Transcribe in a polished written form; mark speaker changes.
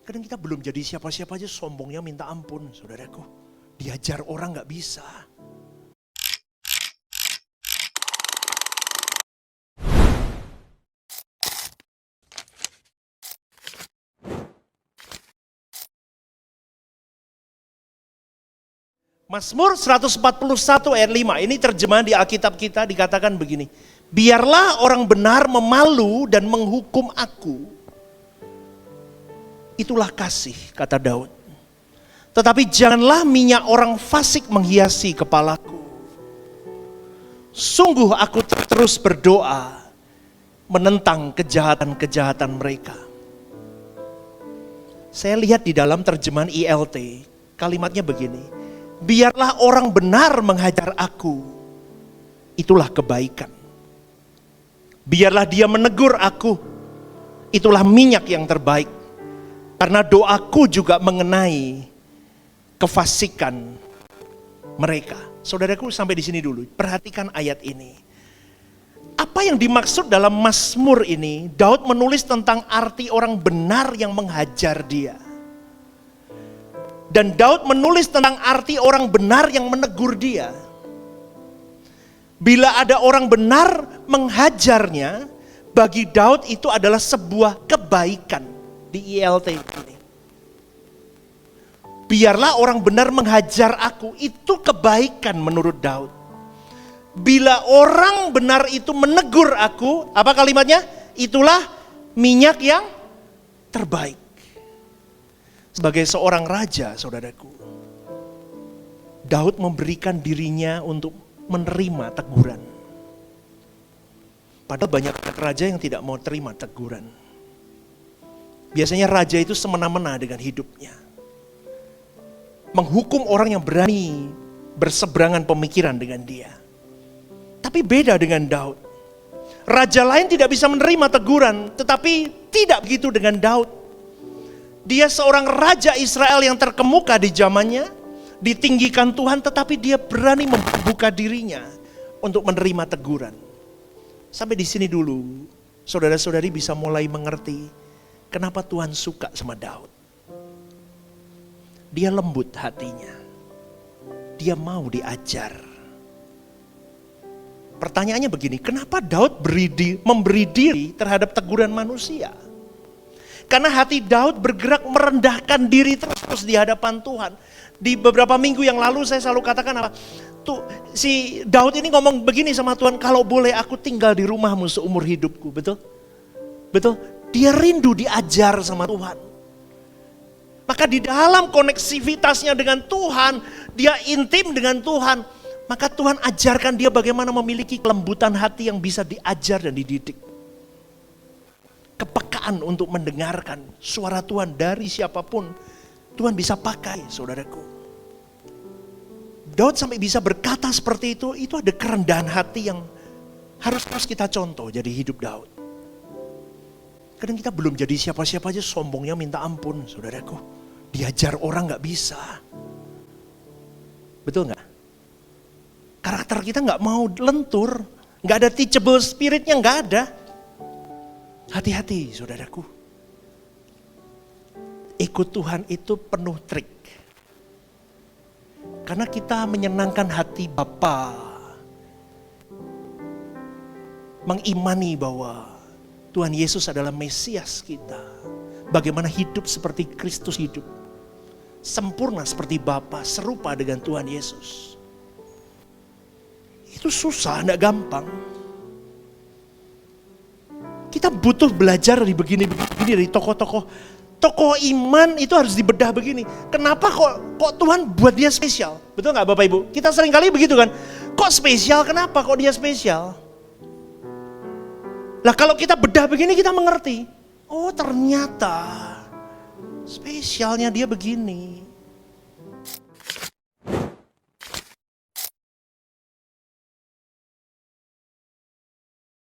Speaker 1: Kadang kita belum jadi siapa-siapa aja sombongnya minta ampun, saudaraku. Diajar orang gak bisa. Mazmur 141 ayat 5, ini terjemahan di Alkitab kita dikatakan begini. Biarlah orang benar memalu dan menghukum aku. Itulah kasih, kata Daud. Tetapi janganlah minyak orang fasik menghiasi kepalaku. Sungguh aku terus berdoa menentang kejahatan-kejahatan mereka. Saya lihat di dalam terjemahan ILT, kalimatnya begini. Biarlah orang benar menghajar aku, itulah kebaikan. Biarlah dia menegur aku, itulah minyak yang terbaik. Karena doaku juga mengenai kefasikan mereka. Saudaraku, sampai di sini dulu, perhatikan ayat ini. Apa yang dimaksud dalam Mazmur ini? Daud menulis tentang arti orang benar yang menghajar dia. Dan Daud menulis tentang arti orang benar yang menegur dia. Bila ada orang benar menghajarnya, bagi Daud itu adalah sebuah kebaikan di ILT ini. Biarlah orang benar menghajar aku, itu kebaikan menurut Daud. Bila orang benar itu menegur aku, apa kalimatnya? Itulah minyak yang terbaik. Sebagai seorang raja, saudaraku, Daud memberikan dirinya untuk menerima teguran. Padahal banyak raja yang tidak mau terima teguran. Biasanya raja itu semena-mena dengan hidupnya. Menghukum orang yang berani berseberangan pemikiran dengan dia. Tapi beda dengan Daud. Raja lain tidak bisa menerima teguran, tetapi tidak begitu dengan Daud. Dia seorang raja Israel yang terkemuka di zamannya, ditinggikan Tuhan, tetapi dia berani membuka dirinya untuk menerima teguran. Sampai di sini dulu, saudara-saudari bisa mulai mengerti kenapa Tuhan suka sama Daud. Dia lembut hatinya, dia mau diajar. Pertanyaannya begini, kenapa Daud memberi diri terhadap teguran manusia? Karena hati Daud bergerak merendahkan diri terus di hadapan Tuhan. Di beberapa minggu yang lalu saya selalu katakan apa? Tuh, si Daud ini ngomong begini sama Tuhan, kalau boleh aku tinggal di rumahmu seumur hidupku, betul? Betul? Dia rindu diajar sama Tuhan. Maka di dalam koneksivitasnya dengan Tuhan, dia intim dengan Tuhan. Maka Tuhan ajarkan dia bagaimana memiliki kelembutan hati yang bisa diajar dan dididik. Kepekaan untuk mendengarkan suara Tuhan dari siapapun, Tuhan bisa pakai, saudaraku. Daud sampai bisa berkata seperti itu ada kerendahan hati yang harus kita contoh jadi hidup Daud. Kadang kita belum jadi siapa-siapa aja sombongnya minta ampun, saudaraku. Diajar orang gak bisa. Betul gak? Karakter kita gak mau lentur, gak ada teachable spiritnya, gak ada. Hati-hati, saudaraku. Ikut Tuhan itu penuh trik. Karena kita menyenangkan hati Bapa. Mengimani bahwa Tuhan Yesus adalah Mesias kita. Bagaimana hidup seperti Kristus hidup. Sempurna seperti Bapa, serupa dengan Tuhan Yesus. Itu susah, enggak gampang. Kita butuh belajar dari begini dari tokoh-tokoh iman itu harus dibedah begini. Kenapa kok Tuhan buat dia spesial? Betul nggak Bapak Ibu? Kita sering kali begitu kan? Kok spesial? Kenapa kok dia spesial? Lah kalau kita bedah begini kita mengerti. Oh ternyata spesialnya dia begini.